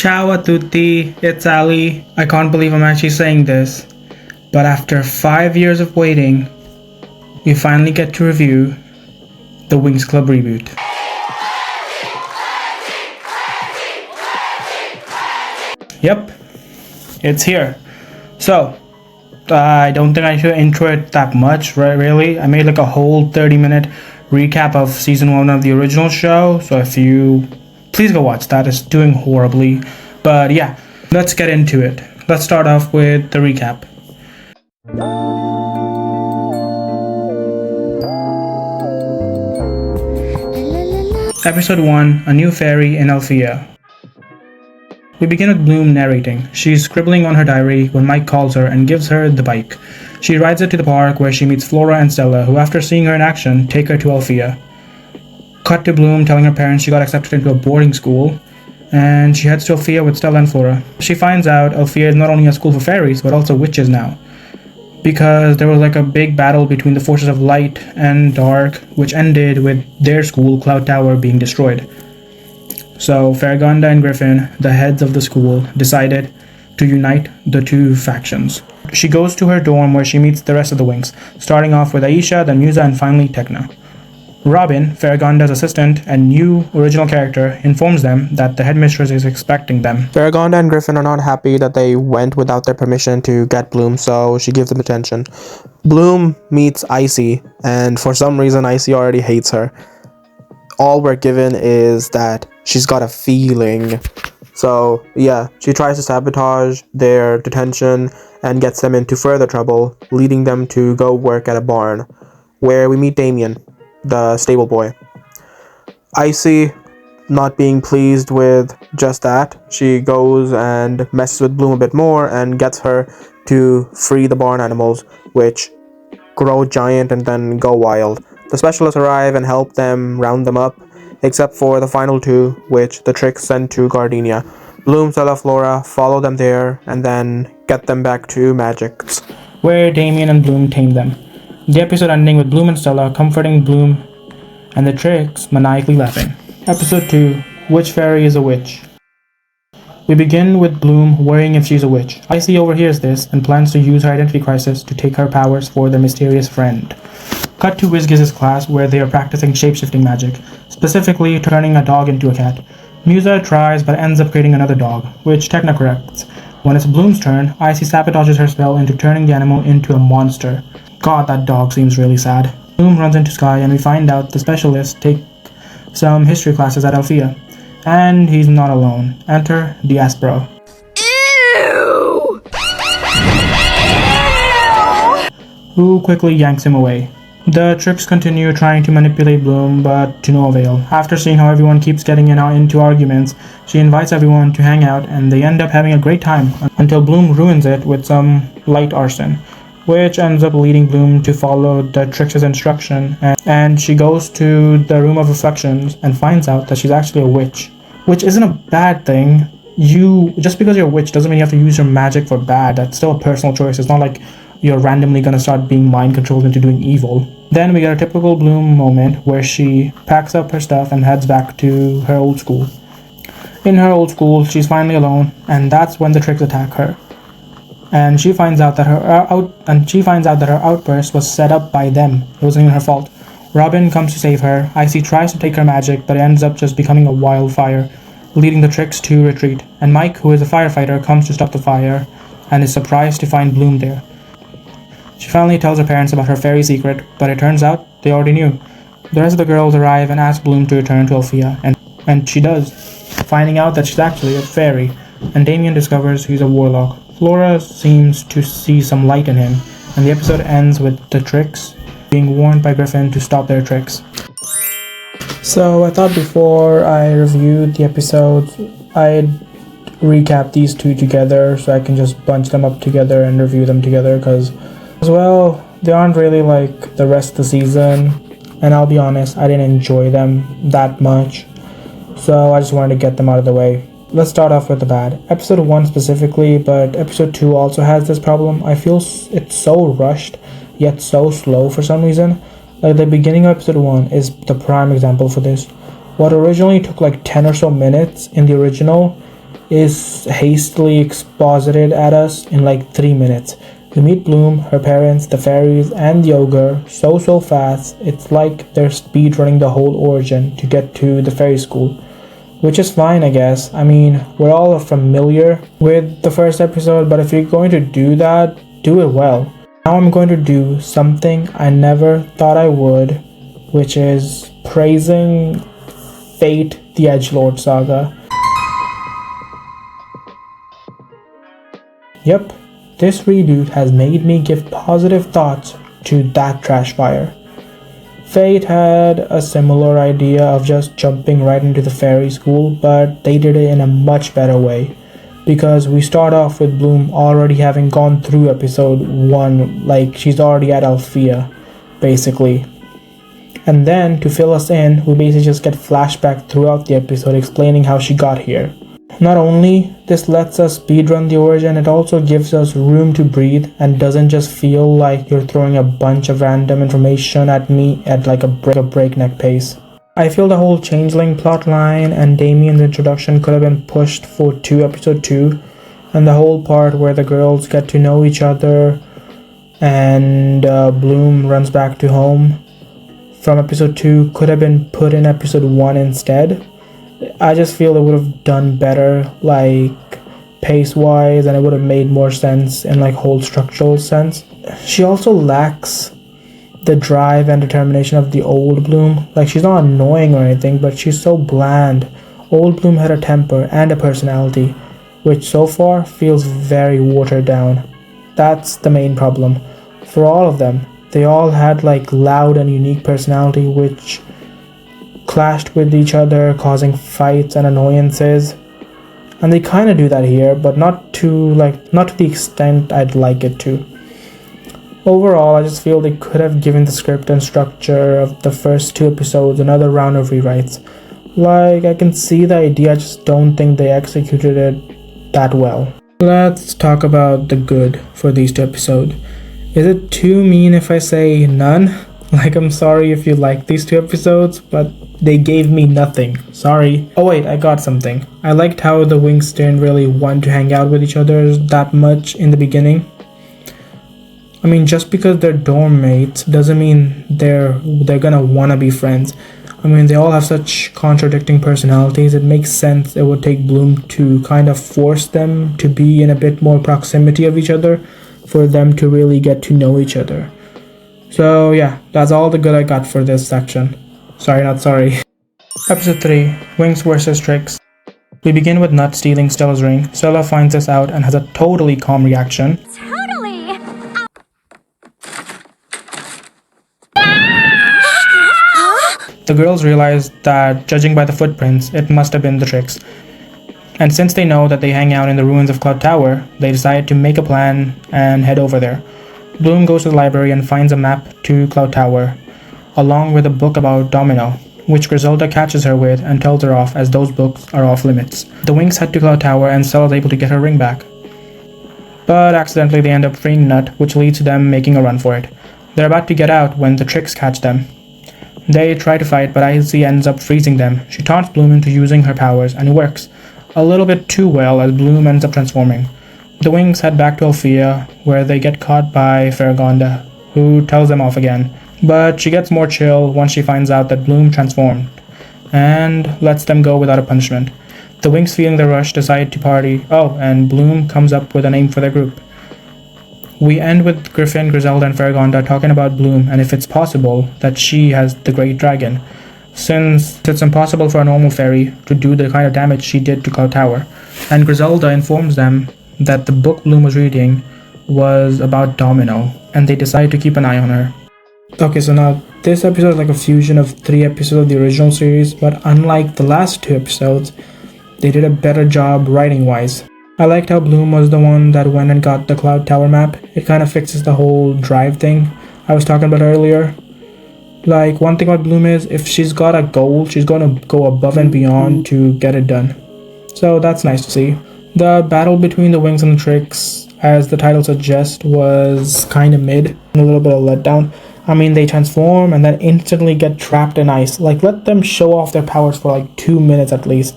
Ciao a tutti, it's Ali. I can't believe I'm actually saying this, but after 5 years of waiting, we finally get to review the Winx Club reboot. Yep, it's here. So, I don't think I should intro it that much, right? Really? I made like a whole 30-minute recap of season 1 of the original show, so if you... please go watch that, it's doing horribly. But yeah, let's get into it. Let's start off with the recap. Episode 1, A New Fairy in Althea. We begin with Bloom narrating. She's scribbling on her diary when Mike calls her and gives her the bike. She rides it to the park where she meets Flora and Stella, who after seeing her in action, take her to Althea. Cut to Bloom telling her parents she got accepted into a boarding school, and she heads to Althea with Stella and Flora. She finds out Althea is not only a school for fairies, but also witches now, because there was like a big battle between the forces of light and dark, which ended with their school, Cloud Tower, being destroyed. So Farragonda and Griffin, the heads of the school, decided to unite the two factions. She goes to her dorm where she meets the rest of the Winx, starting off with Aisha, then Musa, and finally Tecna. Robin, Farragonda's assistant and new original character, informs them that the headmistress is expecting them. Farragonda and Griffin are not happy that they went without their permission to get Bloom, so she gives them attention. Bloom meets Icy, and for some reason Icy already hates her. All we're given is that she's got a feeling. So yeah, she tries to sabotage their detention and gets them into further trouble, leading them to go work at a barn, where we meet Damien, the stable boy. Icy, not being pleased with just that, she goes and messes with Bloom a bit more and gets her to free the barn animals, which grow giant and then go wild. The specialists arrive and help them round them up, except for the final two, which the Trix send to Gardenia. Bloom, Stella, Flora follow them there and then get them back to Magixia, where Damien and Bloom tame them. The episode ending with Bloom and Stella comforting Bloom and the Trix maniacally laughing. Episode 2, Which Fairy is a Witch? We begin with Bloom worrying if she's a witch. Icy overhears this and plans to use her identity crisis to take her powers for their mysterious friend. Cut to Wizgiz's class where they are practicing shape-shifting magic, specifically turning a dog into a cat. Musa tries but ends up creating another dog, which Tecna corrects. When it's Bloom's turn, Icy sabotages her spell into turning the animal into a monster. God, that dog seems really sad. Bloom runs into Sky and we find out the specialists take some history classes at Althea. And he's not alone. Enter Diaspora. Ew! Who quickly yanks him away. The Trix continue trying to manipulate Bloom, but to no avail. After seeing how everyone keeps getting into arguments, she invites everyone to hang out and they end up having a great time until Bloom ruins it with some light arson, which ends up leading Bloom to follow the Trix's instruction, and she goes to the Room of Reflections and finds out that she's actually a witch, which isn't a bad thing. Just because you're a witch doesn't mean you have to use your magic for bad. That's still a personal choice. It's not like you're randomly gonna start being mind controlled into doing evil. Then we get a typical Bloom moment where she packs up her stuff and heads back to her old school. In her old school, she's finally alone, and that's when the Trix attack her. And she finds out that her outburst was set up by them. It wasn't even her fault. Robin comes to save her. Icy tries to take her magic, but it ends up just becoming a wildfire, leading the Trix to retreat. And Mike, who is a firefighter, comes to stop the fire and is surprised to find Bloom there. She finally tells her parents about her fairy secret, but it turns out they already knew. The rest of the girls arrive and ask Bloom to return to Althea, and she does, finding out that she's actually a fairy, and Damien discovers he's a warlock. Flora seems to see some light in him, and the episode ends with the Trix being warned by Griffin to stop their tricks. So I thought before I reviewed the episodes, I'd recap these two together so I can just bunch them up together and review them together, because, well, they aren't really like the rest of the season, and I'll be honest, I didn't enjoy them that much, so I just wanted to get them out of the way. Let's start off with the bad. Episode 1 specifically, but episode 2 also has this problem. I feel it's so rushed, yet so slow for some reason. Like the beginning of episode 1 is the prime example for this. What originally took like 10 or so minutes in the original is hastily exposited at us in like 3 minutes. We meet Bloom, her parents, the fairies, and the ogre so fast, it's like they're speedrunning the whole origin to get to the fairy school. Which is fine, I guess. I mean, we're all familiar with the first episode, but if you're going to do that, do it well. Now I'm going to do something I never thought I would, which is praising Fate the Edgelord saga. Yep, this reboot has made me give positive thoughts to that trash fire. Fate had a similar idea of just jumping right into the fairy school, but they did it in a much better way. Because we start off with Bloom already having gone through episode 1, like she's already at Althea, basically. And then, to fill us in, we basically just get flashback throughout the episode explaining how she got here. Not only this lets us speedrun the origin, it also gives us room to breathe and doesn't just feel like you're throwing a bunch of random information at me at like a breakneck pace. I feel the whole Changeling plotline and Damien's introduction could have been pushed for episode 2, and the whole part where the girls get to know each other and Bloom runs back to home from episode 2 could have been put in episode 1 instead. I just feel it would have done better, like pace wise, and it would have made more sense in like whole structural sense. She also lacks the drive and determination of the old Bloom. Like, she's not annoying or anything, but she's so bland. Old Bloom had a temper and a personality, which so far feels very watered down. That's the main problem. For all of them, they all had like loud and unique personality which clashed with each other, causing fights and annoyances. And they kind of do that here, but not to the extent I'd like it to. Overall, I just feel they could have given the script and structure of the first 2 episodes another round of rewrites. Like, I can see the idea, I just don't think they executed it that well. Let's talk about the good for these 2 episodes. Is it too mean if I say none? Like, I'm sorry if you like these 2 episodes, but they gave me nothing. Sorry. Oh wait, I got something. I liked how the Winx didn't really want to hang out with each other that much in the beginning. I mean, just because they're dorm mates doesn't mean they're gonna wanna be friends. I mean, they all have such contradicting personalities. It makes sense it would take Bloom to kind of force them to be in a bit more proximity of each other for them to really get to know each other. So yeah, that's all the good I got for this section. Sorry, not sorry. Episode 3, Winx vs. Trix. We begin with Nut stealing Stella's ring. Stella finds this out and has a totally calm reaction. The girls realize that, judging by the footprints, it must have been the Trix. And since they know that they hang out in the ruins of Cloud Tower, they decide to make a plan and head over there. Bloom goes to the library and finds a map to Cloud Tower, along with a book about Domino, which Griselda catches her with and tells her off as those books are off limits. The Winx head to Cloud Tower and Stella is able to get her ring back. But accidentally they end up freeing Nut, which leads to them making a run for it. They're about to get out when the Trix catch them. They try to fight, but Aisha ends up freezing them. She taunts Bloom into using her powers, and it works. A little bit too well, as Bloom ends up transforming. The Winx head back to Althea, where they get caught by Griselda, who tells them off again. But she gets more chill once she finds out that Bloom transformed, and lets them go without a punishment. The Winx, feeling the rush, decide to party. Oh, and Bloom comes up with a name for their group. We end with Griffin, Griselda, and Griselda talking about Bloom and if it's possible that she has the Great Dragon, since it's impossible for a normal fairy to do the kind of damage she did to Cloud Tower. And Griselda informs them that the book Bloom was reading was about Domino, and they decide to keep an eye on her. Okay, so now this episode is like a fusion of 3 episodes of the original series, but unlike the last 2 episodes, they did a better job writing-wise. I liked how Bloom was the one that went and got the Cloud Tower map. It kind of fixes the whole drive thing I was talking about earlier. Like, one thing about Bloom is, if she's got a goal, she's going to go above and beyond to get it done. So that's nice to see. The battle between the Winx and the Trix, as the title suggests, was kind of mid, and a little bit of letdown. I mean, they transform and then instantly get trapped in ice. Like, let them show off their powers for like 2 minutes at least.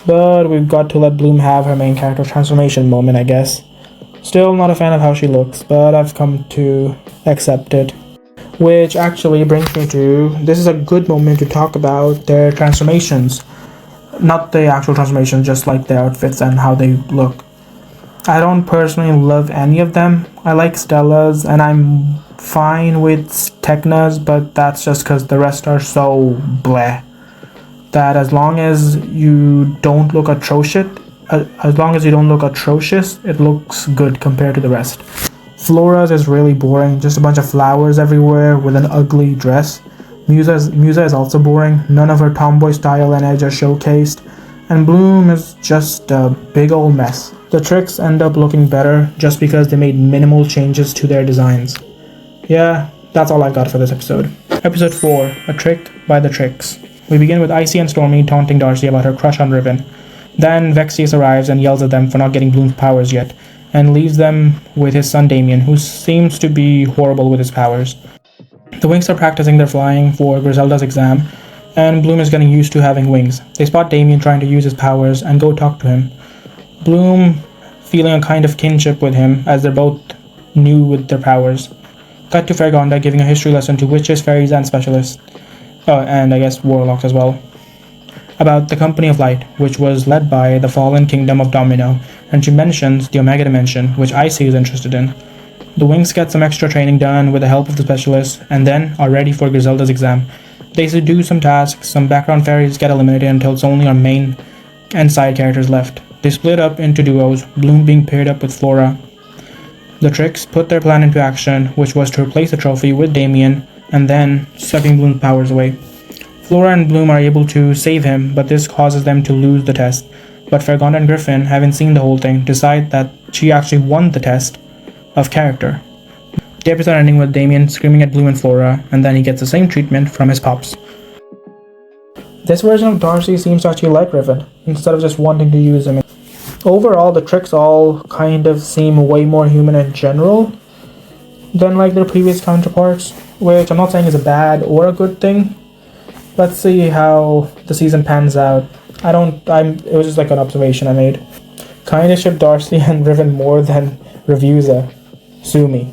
but we've got to let Bloom have her main character transformation moment, I guess. Still not a fan of how she looks, but I've come to accept it. Which actually brings me to, this is a good moment to talk about their transformations. Not the actual transformations, just like their outfits and how they look. I don't personally love any of them. I like Stella's and I'm fine with Tecna's, but that's just because the rest are so bleh. That as long as you don't look atrocious, it looks good compared to the rest. Flora's is really boring, just a bunch of flowers everywhere with an ugly dress. Musa is also boring, none of her tomboy style and edge are showcased, and Bloom is just a big old mess. The Trix end up looking better just because they made minimal changes to their designs. Yeah, that's all I've got for this episode. Episode 4, A Trick by the Trix. We begin with Icy and Stormy taunting Darcy about her crush on Riven. Then Vexius arrives and yells at them for not getting Bloom's powers yet, and leaves them with his son Damien, who seems to be horrible with his powers. The Winx are practicing their flying for Griselda's exam, and Bloom is getting used to having wings. They spot Damien trying to use his powers and go talk to him. Bloom feeling a kind of kinship with him as they're both new with their powers. Cut to Fergonda giving a history lesson to witches, fairies, and specialists. And I guess warlocks as well. About the Company of Light, which was led by the fallen kingdom of Domino, and she mentions the Omega Dimension, which Icy is interested in. The Winx get some extra training done with the help of the specialists, and then are ready for Griselda's exam. They do some tasks, some background fairies get eliminated until it's only our main and side characters left. They split up into duos, Bloom being paired up with Flora. The Trix put their plan into action, which was to replace the trophy with Damien, and then sucking Bloom's powers away. Flora and Bloom are able to save him, but this causes them to lose the test. But Fergonda and Griffin, having seen the whole thing, decide that she actually won the test of character. The episode ending with Damien screaming at Bloom and Flora, and then he gets the same treatment from his pops. This version of Darcy seems to actually like Griffin, instead of just wanting to use him. Overall, the Trix all kind of seem way more human in general than like their previous counterparts, which I'm not saying is a bad or a good thing. Let's see how the season pans out. It was just like an observation I made. Kinda ship Darcy and Riven more than Revusa. Sue me.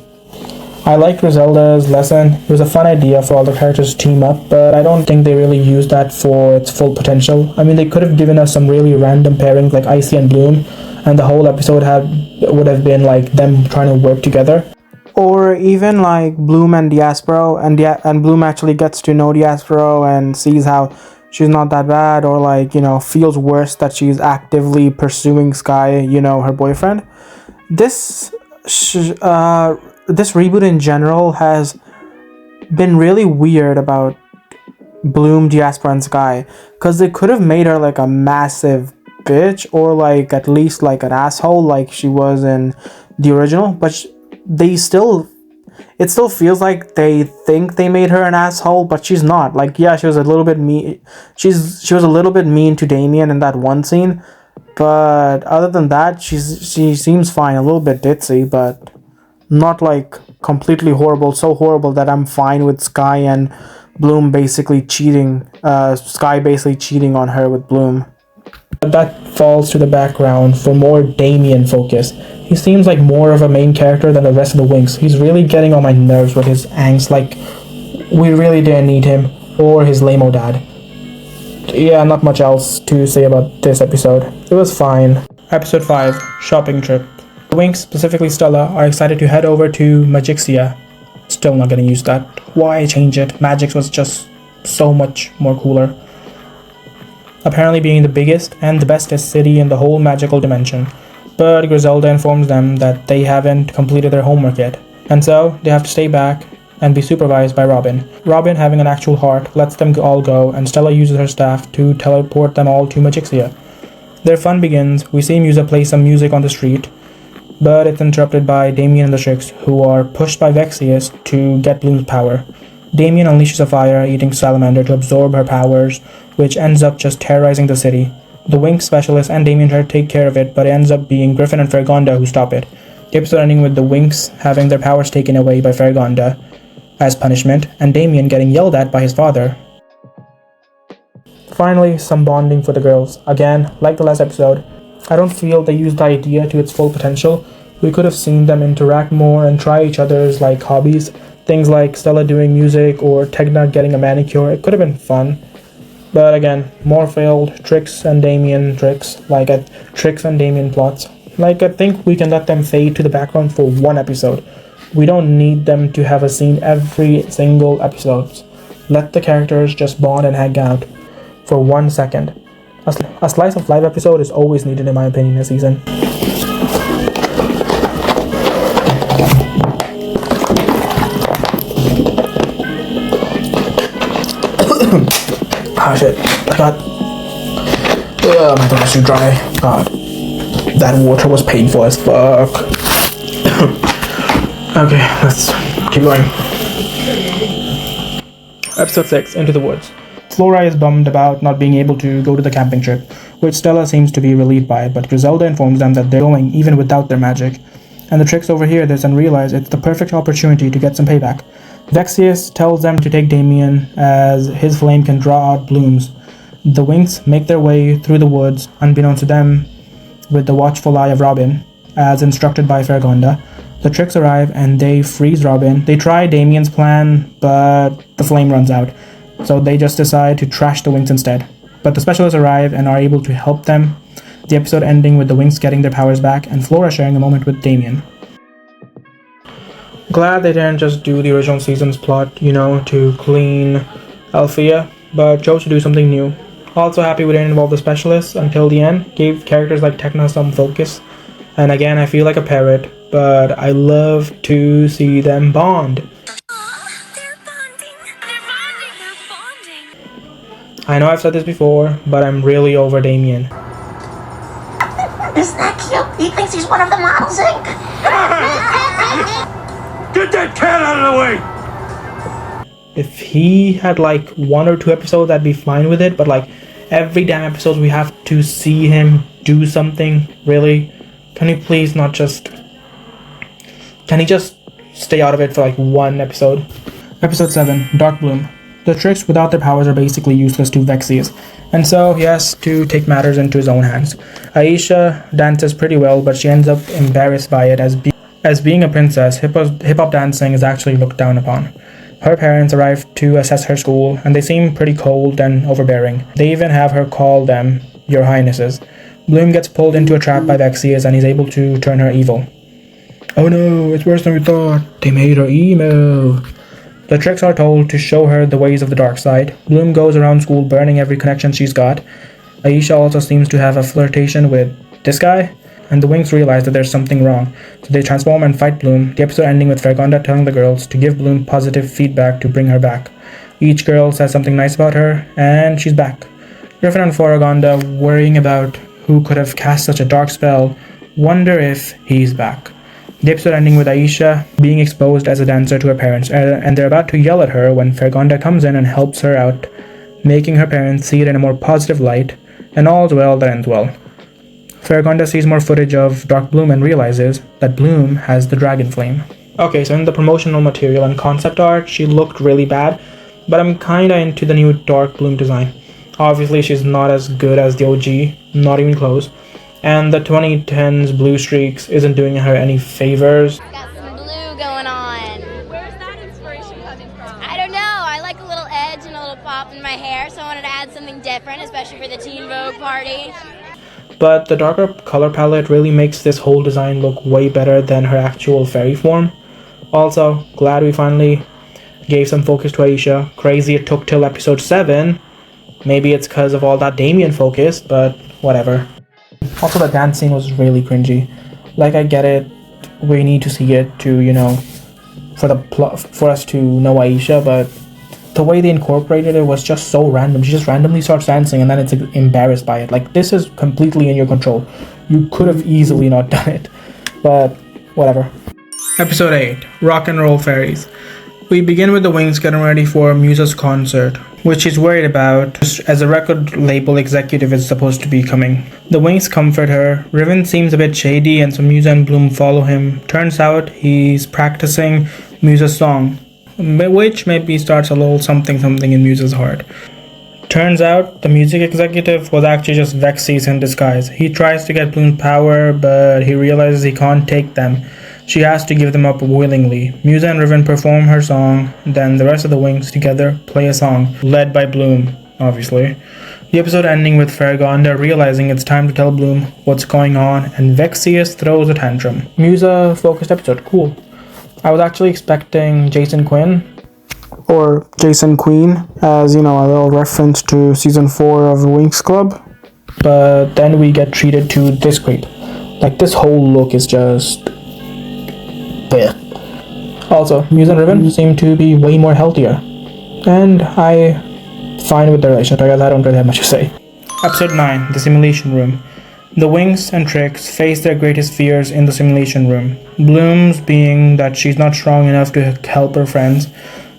I liked Griselda's lesson. It was a fun idea for all the characters to team up, but I don't think they really used that for its full potential. I mean, they could have given us some really random pairings like Icy and Bloom, and the whole episode would have been like them trying to work together. Or even like Bloom and Diaspro, and Bloom actually gets to know Diaspro and sees how she's not that bad, or like, feels worse that she's actively pursuing Sky, her boyfriend. This reboot in general has been really weird about Bloom, Diaspora, and Sky, because they could have made her like a massive bitch, or like at least like an asshole like she was in the original, but it still feels like they think they made her an asshole, but she's not. Like, yeah, she was a little bit mean. She was a little bit mean to Damien in that one scene, but other than that, she seems fine. A little bit ditzy, but not like completely horrible. So horrible that I'm fine with Sky and Bloom basically cheating. Sky basically cheating on her with Bloom. That falls to the background for more Damien focus. He seems like more of a main character than the rest of the Winx. He's really getting on my nerves with his angst, like we really didn't need him, or his lame-o dad. Yeah, not much else to say about this episode. It was fine. Episode 5, Shopping Trip. The Winx, specifically Stella, are excited to head over to Magixia. Still not gonna use that. Why change it? Magix was just so much more cooler. Apparently being the biggest and the bestest city in the whole magical dimension. But Griselda informs them that they haven't completed their homework yet, and so they have to stay back and be supervised by Robin. Robin, having an actual heart, lets them all go, and Stella uses her staff to teleport them all to Magixia. Their fun begins. We see Musa play some music on the street, but it's interrupted by Damien and the Trix, who are pushed by Vexius to get Bloom's power. Damien unleashes a fire-eating salamander to absorb her powers, which ends up just terrorizing the city. The Winx specialist and Damien try to take care of it, but it ends up being Griffin and Fergonda who stop it. The episode ending with the Winx having their powers taken away by Fergonda as punishment, and Damien getting yelled at by his father. Finally, some bonding for the girls. Again, like the last episode, I don't feel they used the idea to its full potential. We could have seen them interact more and try each other's like hobbies. Things like Stella doing music or Tecna getting a manicure. It could have been fun. But again, more failed Trix and Damien plots. Like, I think we can let them fade to the background for one episode. We don't need them to have a scene every single episode. Let the characters just bond and hang out for 1 second. A slice of life episode is always needed in my opinion this season. Ah shit, my throat is too dry. God, that water was painful as fuck. Okay, let's keep going. Episode 6, Into the Woods. Flora is bummed about not being able to go to the camping trip, which Stella seems to be relieved by, but Griselda informs them that they're going even without their magic. And the Trix overhear this and realize it's the perfect opportunity to get some payback. Vexius tells them to take Damien, as his flame can draw out blooms. The Winx make their way through the woods, unbeknownst to them, with the watchful eye of Robin, as instructed by Fergonda. The Trix arrive and they freeze Robin. They try Damien's plan, but the flame runs out, so they just decide to trash the Winx instead. But the specialists arrive and are able to help them, the episode ending with the Winx getting their powers back and Flora sharing a moment with Damien. Glad they didn't just do the original season's plot, to clean Althea, but chose to do something new. Also happy we didn't involve the specialists until the end, gave characters like Tecna some focus. And again, I feel like a parrot, but I love to see them bond. They're bonding. They're bonding. They're bonding. I know I've said this before, but I'm really over Damien. Isn't that cute? He thinks he's one of the models, Inc. Get that cat out of the way! If he had like 1 or 2 episodes, I'd be fine with it, but like every damn episode we have to see him do something, really? Can you please not just... Can he just stay out of it for like 1 episode? Episode 7, Dark Bloom. The Trix without their powers are basically useless to Vexius, and so he has to take matters into his own hands. Aisha dances pretty well, but she ends up embarrassed by it as being a princess. Hip-hop dancing is actually looked down upon. Her parents arrive to assess her school, and they seem pretty cold and overbearing. They even have her call them Your Highnesses. Bloom gets pulled into a trap by Vexius, and he's able to turn her evil. Oh no, it's worse than we thought. They made her emo. The Trix are told to show her the ways of the dark side. Bloom goes around school burning every connection she's got. Aisha also seems to have a flirtation with this guy, and the Winx realize that there's something wrong, so they transform and fight Bloom, the episode ending with Fergonda telling the girls to give Bloom positive feedback to bring her back. Each girl says something nice about her, and she's back. Griffin and Fergonda, worrying about who could have cast such a dark spell, wonder if he's back. The episode ending with Aisha being exposed as a dancer to her parents, and they're about to yell at her when Fergonda comes in and helps her out, making her parents see it in a more positive light, and all's well that ends well. Fergonda sees more footage of Dark Bloom and realizes that Bloom has the dragon flame. Okay, so in the promotional material and concept art, she looked really bad, but I'm kinda into the new Dark Bloom design. Obviously, she's not as good as the OG, not even close, and the 2010s blue streaks isn't doing her any favors. Got some blue going on. Where's that inspiration coming from? I don't know. I like a little edge and a little pop in my hair, so I wanted to add something different, especially for the Teen Vogue party. But the darker color palette really makes this whole design look way better than her actual fairy form. Also, glad we finally gave some focus to Aisha. Crazy it took till episode 7. Maybe it's because of all that Damien focus, but whatever. Also, the dance scene was really cringy. Like, I get it, we need to see it to, for us to know Aisha, but the way they incorporated it was just so random. She just randomly starts dancing and then it's embarrassed by it. Like, this is completely in your control. You could have easily not done it, but whatever. Episode 8, Rock and Roll Fairies. We begin with the Winx getting ready for Musa's concert, which she's worried about as a record label executive is supposed to be coming. The Winx comfort her. Riven seems a bit shady and so Musa and Bloom follow him. Turns out he's practicing Musa's song, which maybe starts a little something in Musa's heart. Turns out the music executive was actually just Vexius in disguise. He tries to get Bloom's power, but he realizes he can't take them. She has to give them up willingly. Musa and Riven perform her song, then the rest of the Winx together play a song, led by Bloom, obviously. The episode ending with Fergonda realizing it's time to tell Bloom what's going on, and Vexius throws a tantrum. Musa focused episode, cool. I was actually expecting Jason Quinn, Or Jason Queen, as you know, a little reference to season 4 of winxclub. but then we get treated to this creep. Like, this whole look is just... bleh. Also, Musa and Riven seem to be way more healthier. And fine with the relationship, I guess I don't really have much to say. Episode 9, The Simulation Room. The Winx and Trix face their greatest fears in the simulation room. Bloom's being that she's not strong enough to help her friends.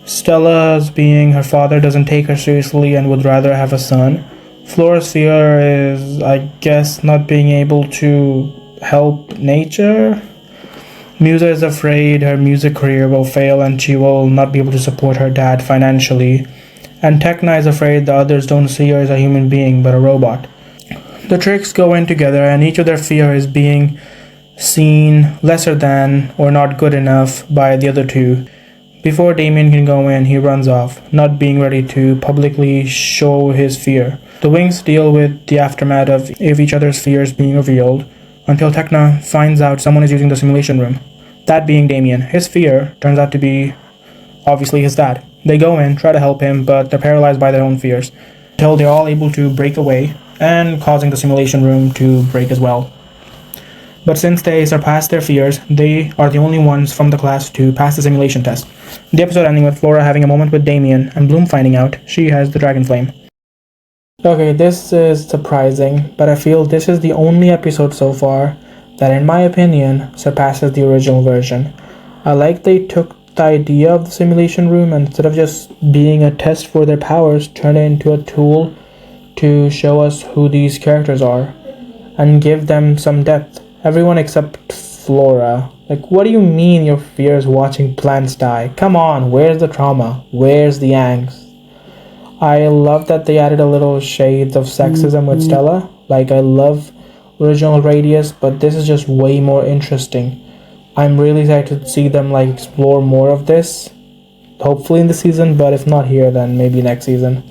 Stella's being her father doesn't take her seriously and would rather have a son. Flora's fear is, I guess, not being able to help nature. Musa is afraid her music career will fail and she will not be able to support her dad financially. And Tecna is afraid the others don't see her as a human being but a robot. The Trix go in together and each of their fear is being seen lesser than or not good enough by the other two. Before Damien can go in, he runs off, not being ready to publicly show his fear. The Winx deal with the aftermath of each other's fears being revealed, until Tecna finds out someone is using the simulation room. That being Damien. His fear turns out to be, obviously, his dad. They go in, try to help him, but they're paralyzed by their own fears, until they're all able to break away, and causing the simulation room to break as well. But since they surpassed their fears, they are the only ones from the class to pass the simulation test. The episode ending with Flora having a moment with Damien and Bloom finding out she has the dragon flame. Okay, this is surprising, but I feel this is the only episode so far that, in my opinion, surpasses the original version. I like they took the idea of the simulation room and instead of just being a test for their powers, turned it into a tool to show us who these characters are and give them some depth. Everyone except Flora. Like, what do you mean your fear is watching plants die? Come on, where's the trauma? Where's the angst? I love that they added a little shades of sexism with Stella. Like, I love original Radius, but this is just way more interesting. I'm really excited to see them like explore more of this. Hopefully in the season, but if not here, then maybe next season.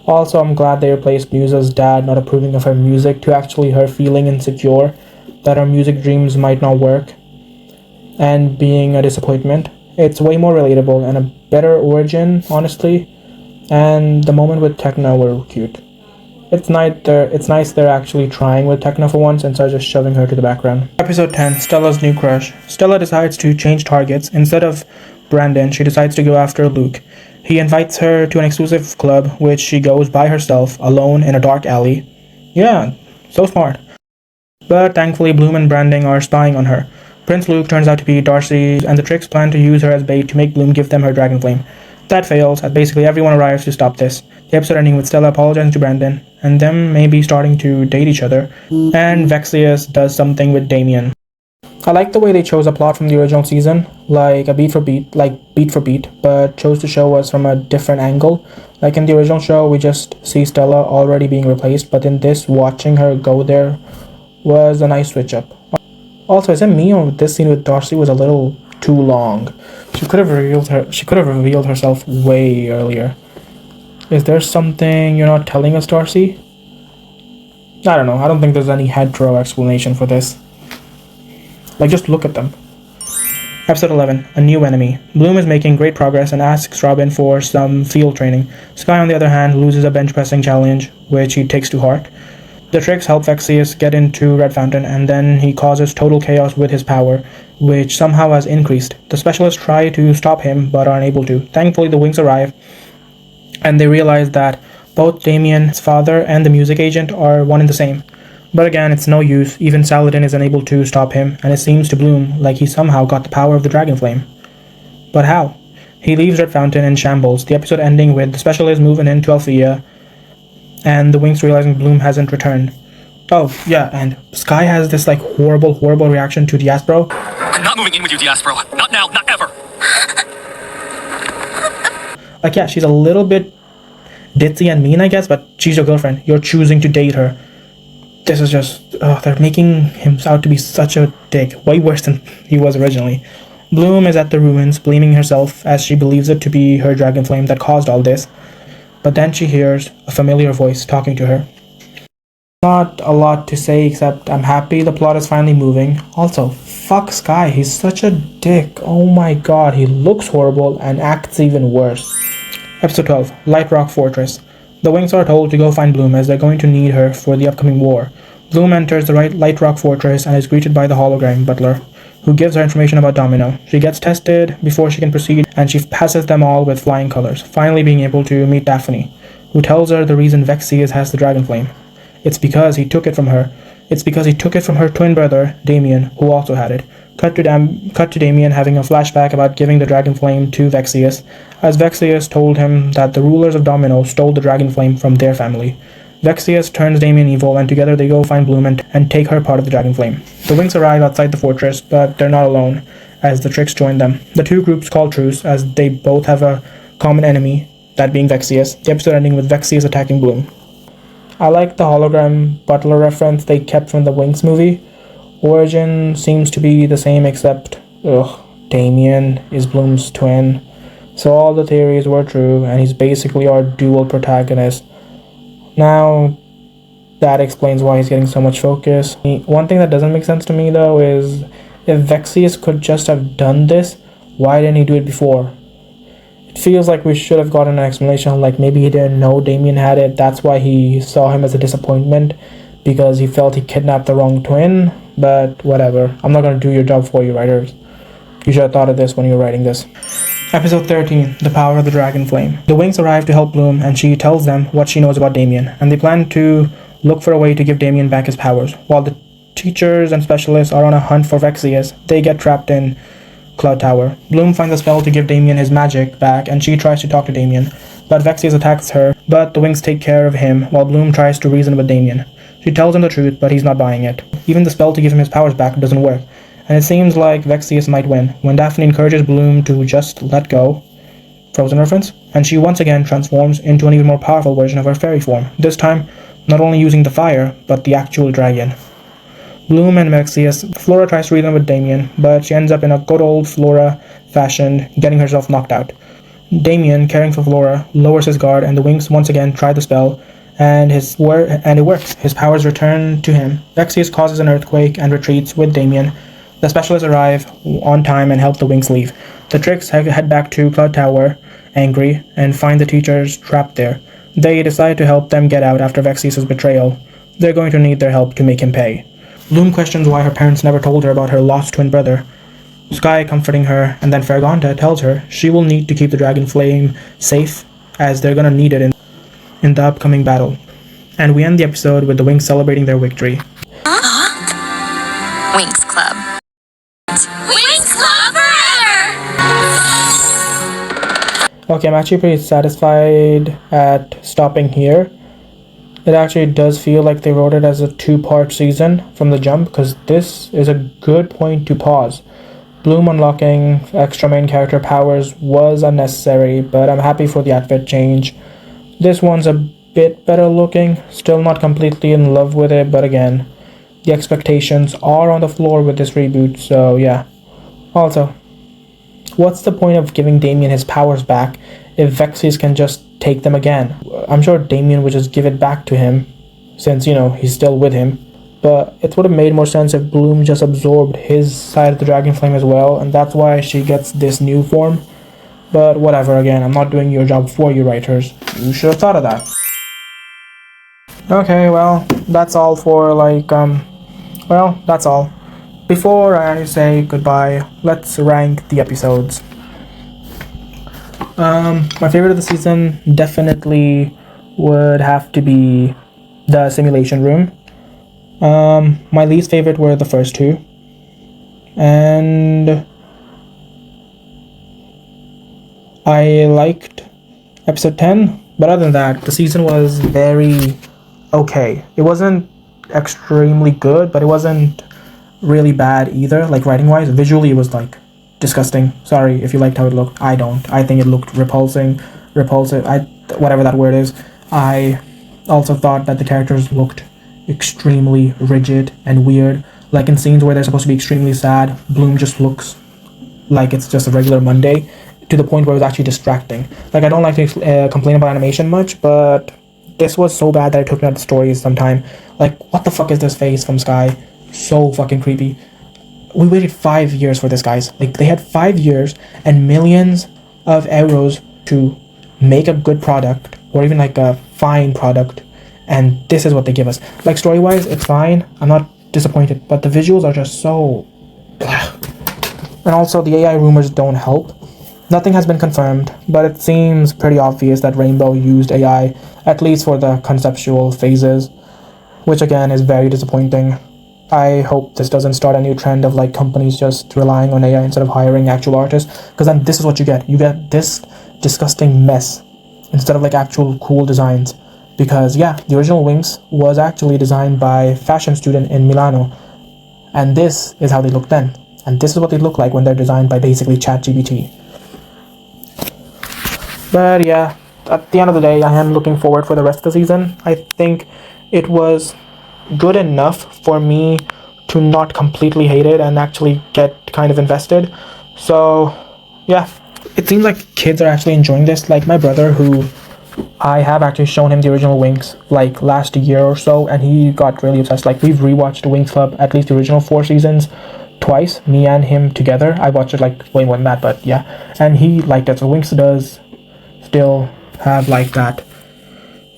Also, I'm glad they replaced Musa's dad not approving of her music to actually her feeling insecure that her music dreams might not work and being a disappointment. It's way more relatable and a better origin, honestly. And the moment with Tecna were cute. It's nice they're actually trying with Tecna for once instead of just shoving her to the background. Episode 10, Stella's new crush. Stella decides to change targets. Instead of Brandon, she decides to go after Luke. He invites her to an exclusive club, which she goes by herself, alone in a dark alley. Yeah, so smart. But thankfully, Bloom and Brandon are spying on her. Prince Luke turns out to be Darcy, and the Trix plan to use her as bait to make Bloom give them her dragon flame. That fails, as basically everyone arrives to stop this. The episode ending with Stella apologizing to Brandon, and them maybe starting to date each other, and Vexius does something with Damien. I like the way they chose a plot from the original season, like beat for beat, but chose to show us from a different angle. Like in the original show, we just see Stella already being replaced, but in this, watching her go there was a nice switch up. Also, is it me or this scene with Darcy was a little too long? She could have revealed herself way earlier. Is there something you're not telling us, Darcy? I don't know. I don't think there's any hetero explanation for this. Like, just look at them. Episode 11, A New Enemy. Bloom is making great progress and asks Robin for some field training. Sky, on the other hand, loses a bench pressing challenge, which he takes to heart. The Trix help Vexius get into Red Fountain, and then he causes total chaos with his power, which somehow has increased. The specialists try to stop him, but are unable to. Thankfully, the Winx arrive, and they realize that both Damien's father and the music agent are one and the same. But again, it's no use. Even Saladin is unable to stop him, and it seems to Bloom like he somehow got the power of the dragon flame. But how? He leaves Red Fountain in shambles, the episode ending with the specialists moving into Althea, and the Winx realizing Bloom hasn't returned. Oh, yeah, and Sky has this like horrible reaction to Diaspro. I'm not moving in with you, Diaspro. Not now, not ever. Like, yeah, she's a little bit ditzy and mean, I guess, but she's your girlfriend. You're choosing to date her. This is just, they're making him out to be such a dick. Way worse than he was originally. Bloom is at the ruins, blaming herself as she believes it to be her dragon flame that caused all this. But then she hears a familiar voice talking to her. Not a lot to say except I'm happy the plot is finally moving. Also, fuck Sky, he's such a dick. Oh my god, he looks horrible and acts even worse. Episode 12, Light Rock Fortress. The Winx are told to go find Bloom as they're going to need her for the upcoming war. Bloom enters the Light Rock Fortress and is greeted by the hologram butler, who gives her information about Domino. She gets tested before she can proceed, and she passes them all with flying colors, finally being able to meet Daphne, who tells her the reason Vexius has the dragon flame. It's because he took it from her. It's because he took it from her twin brother, Damien, who also had it. Cut to Damien having a flashback about giving the dragon flame to Vexius, as Vexius told him that the rulers of Domino stole the dragon flame from their family. Vexius turns Damien evil, and together they go find Bloom and take her part of the dragon flame. The Winx arrive outside the fortress, but they're not alone, as the Trix join them. The two groups call truce, as they both have a common enemy, that being Vexius, the episode ending with Vexius attacking Bloom. I like the hologram butler reference they kept from the Winx movie. Origin seems to be the same except, Damien is Bloom's twin. So all the theories were true, and he's basically our dual protagonist. Now, that explains why he's getting so much focus. One thing that doesn't make sense to me though is, if Vexius could just have done this, why didn't he do it before? It feels like we should have gotten an explanation, like maybe he didn't know Damien had it, that's why he saw him as a disappointment, because he felt he kidnapped the wrong twin, but whatever. I'm not going to do your job for you, writers. You should have thought of this when you were writing this. Episode 13, The Power of the Dragon Flame. The Winx arrive to help Bloom, and she tells them what she knows about Damien, and they plan to look for a way to give Damien back his powers. While the teachers and specialists are on a hunt for Vexius, they get trapped in Cloud Tower. Bloom finds a spell to give Damien his magic back, and she tries to talk to Damien, but Vexius attacks her, but the Winx take care of him while Bloom tries to reason with Damien. She tells him the truth, but he's not buying it. Even the spell to give him his powers back doesn't work, and it seems like Vexius might win, when Daphne encourages Bloom to just let go, Frozen reference, and she once again transforms into an even more powerful version of her fairy form, this time not only using the fire, but the actual dragon. Bloom and Vexius, Flora tries to reason with Damien, but she ends up in a good old Flora fashion, getting herself knocked out. Damien, caring for Flora, lowers his guard, and the Winx once again try the spell, and it works. His powers return to him. Vexius causes an earthquake and retreats with Damien. The specialists arrive on time and help the Winx leave. The Trix head back to Cloud Tower, angry, and find the teachers trapped there. They decide to help them get out after Vexius' betrayal. They're going to need their help to make him pay. Bloom questions why her parents never told her about her lost twin brother. Sky comforting her, and then Fergonta tells her she will need to keep the dragon flame safe, as they're gonna need it in the upcoming battle. And we end the episode with the Winx celebrating their victory. Winx Club. Winx Club forever! Okay, I'm actually pretty satisfied at stopping here. It actually does feel like they wrote it as a two-part season from the jump, because this is a good point to pause. Bloom unlocking extra main character powers was unnecessary, but I'm happy for the outfit change. This one's a bit better looking, still not completely in love with it, but again, the expectations are on the floor with this reboot, so yeah. Also, what's the point of giving Damien his powers back if Vexius can just take them again? I'm sure Damien would just give it back to him, since, he's still with him. But it would have made more sense if Bloom just absorbed his side of the dragon flame as well, and that's why she gets this new form. But whatever, again, I'm not doing your job for you, writers. You should have thought of that. Okay, well, that's all for, that's all. Before I say goodbye, let's rank the episodes. My favorite of the season definitely would have to be the simulation room. My least favorite were the first two. And I liked episode 10, but other than that, the season was very okay. It wasn't extremely good, but it wasn't really bad either, like writing wise. Visually it was disgusting. Sorry if you liked how it looked. I don't. I think it looked repulsive. whatever that word is. I also thought that the characters looked extremely rigid and weird. Like in scenes where they're supposed to be extremely sad, Bloom just looks like it's just a regular Monday, to the point where it was actually distracting. Like, I don't like to complain about animation much, but this was so bad that it took me out of the stories sometime. Like, what the fuck is this face from Sky? So fucking creepy. We waited 5 years for this, guys. Like, they had 5 years and millions of euros to make a good product, or even like a fine product, and this is what they give us. Like, story-wise, it's fine. I'm not disappointed, but the visuals are just so... And also, the AI rumors don't help. Nothing has been confirmed, but it seems pretty obvious that Rainbow used AI, at least for the conceptual phases, which again is very disappointing. I hope this doesn't start a new trend of like companies just relying on AI instead of hiring actual artists, because then this is what you get. You get this disgusting mess instead of like actual cool designs. Because yeah, the original Winx was actually designed by a fashion student in Milano, and this is how they look then. And this is what they look like when they're designed by basically ChatGPT. But yeah, at the end of the day, I am looking forward for the rest of the season. I think it was good enough for me to not completely hate it and actually get kind of invested. So yeah, it seems like kids are actually enjoying this. Like my brother, who I have actually shown him the original Winx like last year or so, and he got really obsessed. Like, we've rewatched WinxClub, at least the original 4 seasons, twice, me and him together. I watched it like way more than that, but yeah, and he liked it. So Winx does still have like that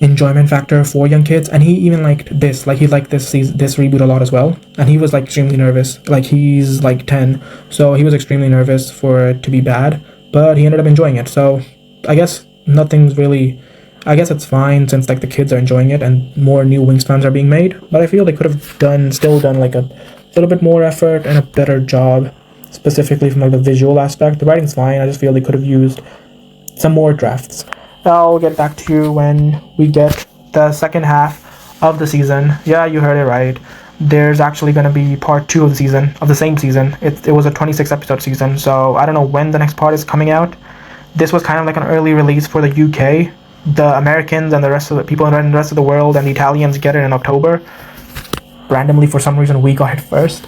enjoyment factor for young kids, and he even liked this. Like, he liked this reboot a lot as well, and he was like extremely nervous. Like, he's like 10, so he was extremely nervous for it to be bad, but he ended up enjoying it. So I guess I guess it's fine, since like the kids are enjoying it and more new Winx fans are being made. But I feel they could have still done like a little bit more effort and a better job, specifically from like the visual aspect. The writing's fine. I just feel they could have used some more drafts. I'll get back to you when we get the second half of the season. Yeah, you heard it right. There's actually going to be part 2 of the same season. It was a 26 episode season, so I don't know when the next part is coming out. This was kind of like an early release for the UK. The Americans and the rest of the people in the rest of the world and the Italians get it in October. Randomly, for some reason, we got it first.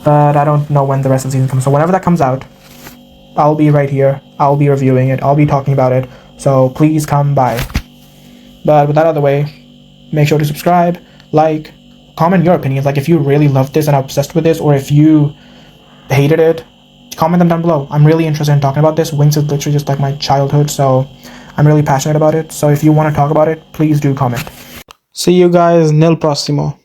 But I don't know when the rest of the season comes. So whenever that comes out, I'll be right here. I'll be reviewing it. I'll be talking about it. So please come by. But with that out of the way, make sure to subscribe, like, comment your opinions. Like, if you really loved this and are obsessed with this, or if you hated it, comment them down below. I'm really interested in talking about this. Winx is literally just like my childhood, so I'm really passionate about it. So if you want to talk about it, please do comment. See you guys nel prossimo.